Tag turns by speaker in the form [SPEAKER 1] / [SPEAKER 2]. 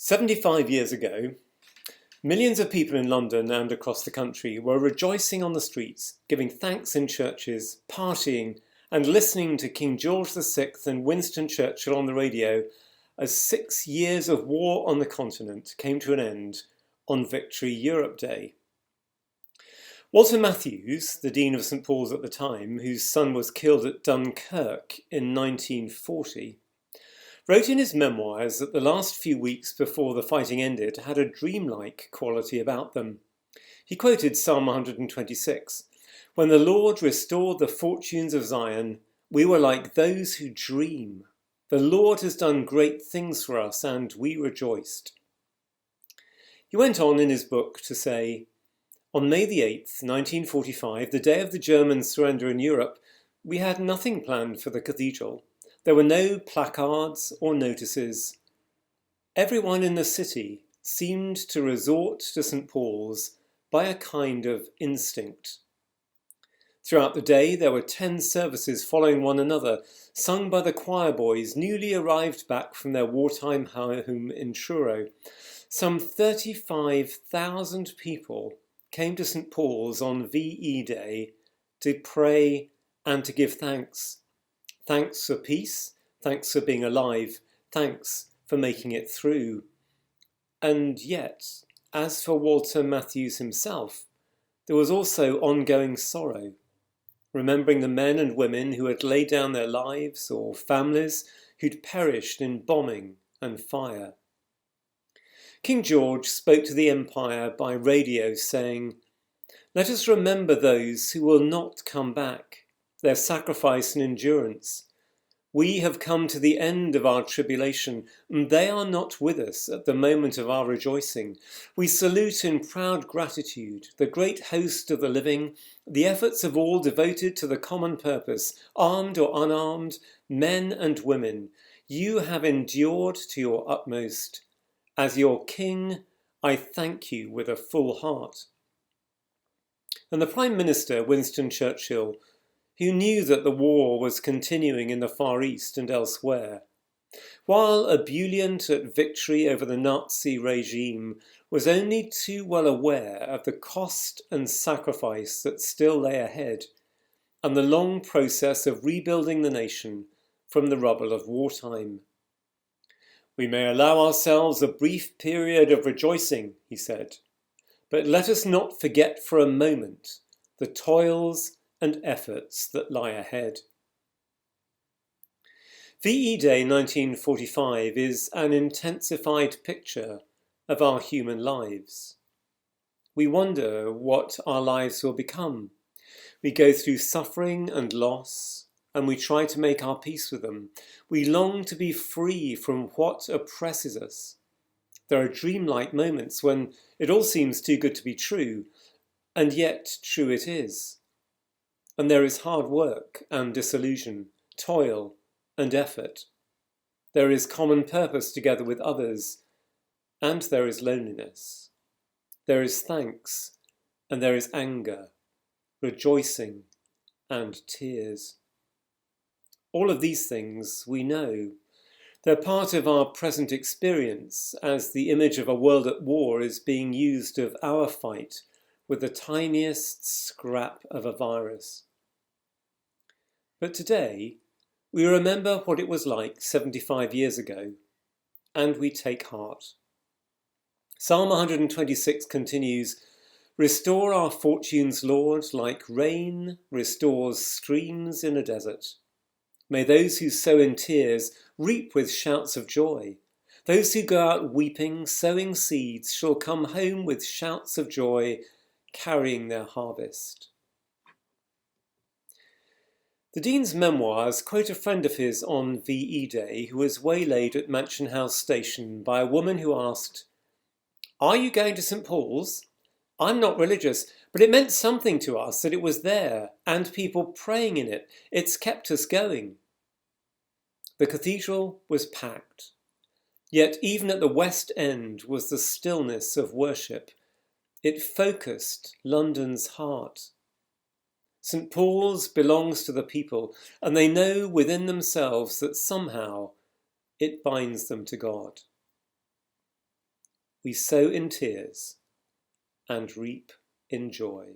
[SPEAKER 1] 75 years ago, millions of people in London and across the country were rejoicing on the streets, giving thanks in churches, partying, and listening to King George VI and Winston Churchill on the radio as 6 years of war on the continent came to an end on Victory Europe Day. Walter Matthews, the Dean of St Paul's at the time, whose son was killed at Dunkirk in 1940, wrote in his memoirs that the last few weeks before the fighting ended had a dreamlike quality about them. He quoted Psalm 126, "When the Lord restored the fortunes of Zion, we were like those who dream. The Lord has done great things for us, and we rejoiced." He went on in his book to say, "On May the 8th, 1945, the day of the German surrender in Europe, we had nothing planned for the cathedral. There were no placards or notices. Everyone in the city seemed to resort to St Paul's by a kind of instinct. Throughout the day there were 10 services following one another, sung by the choir boys newly arrived back from their wartime home in Truro. Some 35,000 people came to St Paul's on VE Day to pray and to give thanks. Thanks for peace, thanks for being alive, thanks for making it through." And yet, as for Walter Matthews himself, there was also ongoing sorrow, remembering the men and women who had laid down their lives or families who'd perished in bombing and fire. King George spoke to the Empire by radio saying, "Let us remember those who will not come back, their sacrifice and endurance. We have come to the end of our tribulation, and they are not with us at the moment of our rejoicing. We salute in proud gratitude the great host of the living, the efforts of all devoted to the common purpose, armed or unarmed, men and women. You have endured to your utmost. As your king, I thank you with a full heart." And the Prime Minister, Winston Churchill, who knew that the war was continuing in the Far East and elsewhere, while ebullient at victory over the Nazi regime, was only too well aware of the cost and sacrifice that still lay ahead, and the long process of rebuilding the nation from the rubble of wartime. "We may allow ourselves a brief period of rejoicing," he said, "but let us not forget for a moment the toils and efforts that lie ahead." VE Day 1945 is an intensified picture of our human lives. We wonder what our lives will become. We go through suffering and loss, and we try to make our peace with them. We long to be free from what oppresses us. There are dreamlike moments when it all seems too good to be true, and yet true it is. And there is hard work and disillusion, toil and effort. There is common purpose together with others, and there is loneliness. There is thanks, and there is anger, rejoicing and tears. All of these things we know. They're part of our present experience as the image of a world at war is being used of our fight with the tiniest scrap of a virus. But today, we remember what it was like 75 years ago, and we take heart. Psalm 126 continues, "Restore our fortunes, Lord, like rain restores streams in a desert. May those who sow in tears reap with shouts of joy. Those who go out weeping, sowing seeds, shall come home with shouts of joy, carrying their harvest." The Dean's memoirs quote a friend of his on VE Day who was waylaid at Mansion House Station by a woman who asked, "Are you going to St Paul's? I'm not religious, but it meant something to us that it was there and people praying in it. It's kept us going." The cathedral was packed, yet even at the West End was the stillness of worship. It focused London's heart. St Paul's belongs to the people, and they know within themselves that somehow it binds them to God. we sow in tears and reap in joy.